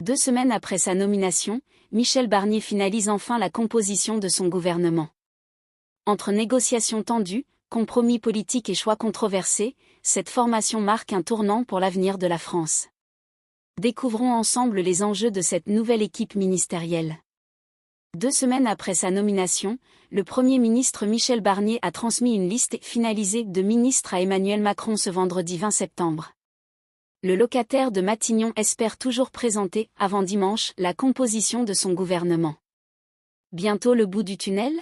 2 semaines après sa nomination, Michel Barnier finalise enfin la composition de son gouvernement. Entre négociations tendues, compromis politiques et choix controversés, cette formation marque un tournant pour l'avenir de la France. Découvrons ensemble les enjeux de cette nouvelle équipe ministérielle. 2 semaines après sa nomination, le Premier ministre Michel Barnier a transmis une liste finalisée de ministres à Emmanuel Macron ce vendredi 20 septembre. Le locataire de Matignon espère toujours présenter, avant dimanche, la composition de son gouvernement. Bientôt le bout du tunnel ?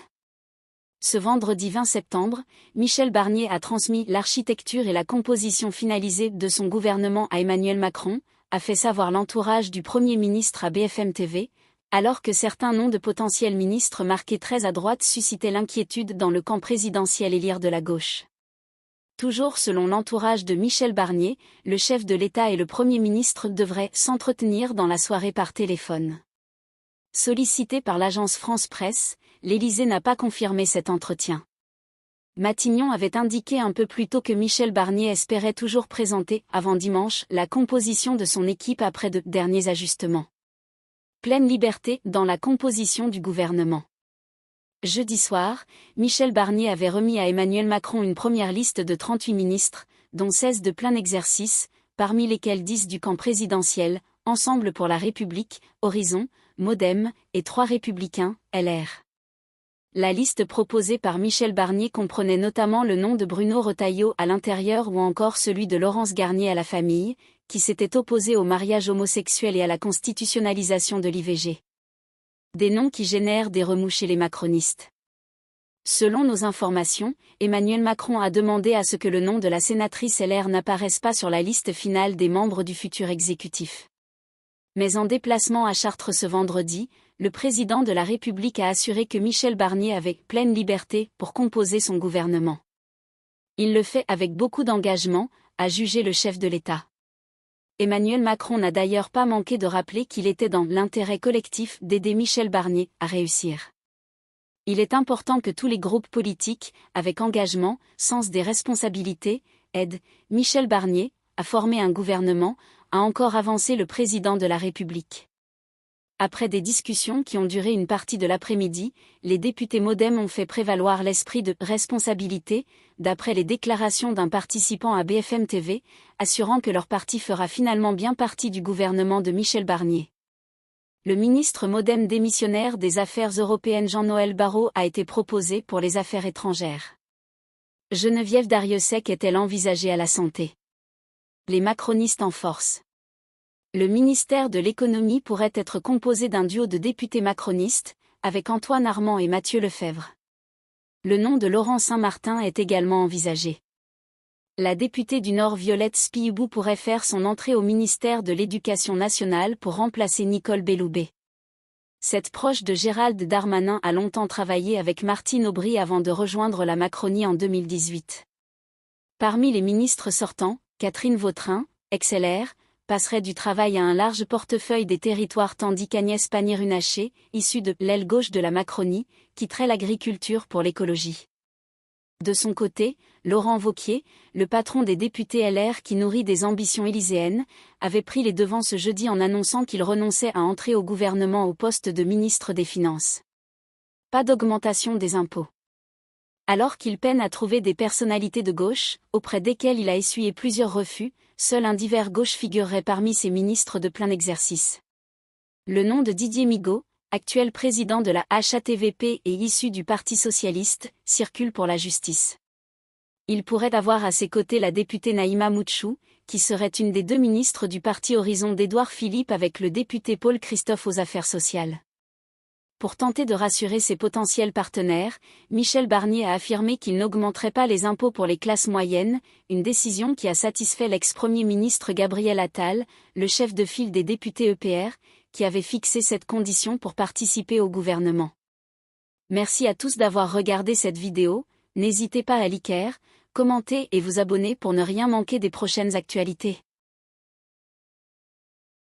Ce vendredi 20 septembre, Michel Barnier a transmis l'architecture et la composition finalisée de son gouvernement à Emmanuel Macron, a fait savoir l'entourage du Premier ministre à BFM TV, alors que certains noms de potentiels ministres marqués très à droite suscitaient l'inquiétude dans le camp présidentiel élire de la gauche. Toujours selon l'entourage de Michel Barnier, le chef de l'État et le Premier ministre devraient s'entretenir dans la soirée par téléphone. Sollicité par l'agence France Presse, l'Élysée n'a pas confirmé cet entretien. Matignon avait indiqué un peu plus tôt que Michel Barnier espérait toujours présenter, avant dimanche, la composition de son équipe après de derniers ajustements. Pleine liberté dans la composition du gouvernement. Jeudi soir, Michel Barnier avait remis à Emmanuel Macron une première liste de 38 ministres, dont 16 de plein exercice, parmi lesquels 10 du camp présidentiel, Ensemble pour la République, Horizon, Modem, et 3 Républicains, LR. La liste proposée par Michel Barnier comprenait notamment le nom de Bruno Retailleau à l'intérieur ou encore celui de Laurence Garnier à la famille, qui s'était opposé au mariage homosexuel et à la constitutionnalisation de l'IVG. Des noms qui génèrent des remous chez les macronistes. Selon nos informations, Emmanuel Macron a demandé à ce que le nom de la sénatrice LR n'apparaisse pas sur la liste finale des membres du futur exécutif. Mais en déplacement à Chartres ce vendredi, le président de la République a assuré que Michel Barnier avait pleine liberté pour composer son gouvernement. Il le fait avec beaucoup d'engagement, a jugé le chef de l'État. Emmanuel Macron n'a d'ailleurs pas manqué de rappeler qu'il était dans l'intérêt collectif d'aider Michel Barnier à réussir. Il est important que tous les groupes politiques, avec engagement, sens des responsabilités, aident Michel Barnier à former un gouvernement, a encore avancé le président de la République. Après des discussions qui ont duré une partie de l'après-midi, les députés Modem ont fait prévaloir l'esprit de responsabilité, d'après les déclarations d'un participant à BFM TV, assurant que leur parti fera finalement bien partie du gouvernement de Michel Barnier. Le ministre Modem démissionnaire des Affaires européennes Jean-Noël Barrot a été proposé pour les Affaires étrangères. Geneviève Darrieussecq est-elle envisagée à la santé? Les macronistes en force. Le ministère de l'économie pourrait être composé d'un duo de députés macronistes, avec Antoine Armand et Mathieu Lefèvre. Le nom de Laurent Saint-Martin est également envisagé. La députée du Nord Violette Spihibou pourrait faire son entrée au ministère de l'Éducation nationale pour remplacer Nicole Belloubet. Cette proche de Gérald Darmanin a longtemps travaillé avec Martine Aubry avant de rejoindre la Macronie en 2018. Parmi les ministres sortants, Catherine Vautrin, ex-LR, passerait du travail à un large portefeuille des territoires tandis qu'Agnès Pannier-Runacher, issue de l'aile gauche de la Macronie, quitterait l'agriculture pour l'écologie. De son côté, Laurent Wauquiez, le patron des députés LR qui nourrit des ambitions élyséennes, avait pris les devants ce jeudi en annonçant qu'il renonçait à entrer au gouvernement au poste de ministre des Finances. Pas d'augmentation des impôts. Alors qu'il peine à trouver des personnalités de gauche, auprès desquelles il a essuyé plusieurs refus, seul un divers gauche figurerait parmi ses ministres de plein exercice. Le nom de Didier Migaud, actuel président de la HATVP et issu du Parti socialiste, circule pour la justice. Il pourrait avoir à ses côtés la députée Naïma Moutchou, qui serait une des 2 ministres du parti Horizon d'Édouard Philippe avec le député Paul Christophe aux Affaires sociales. Pour tenter de rassurer ses potentiels partenaires, Michel Barnier a affirmé qu'il n'augmenterait pas les impôts pour les classes moyennes, une décision qui a satisfait l'ex-premier ministre Gabriel Attal, le chef de file des députés EPR, qui avait fixé cette condition pour participer au gouvernement. Merci à tous d'avoir regardé cette vidéo, n'hésitez pas à liker, commenter et vous abonner pour ne rien manquer des prochaines actualités.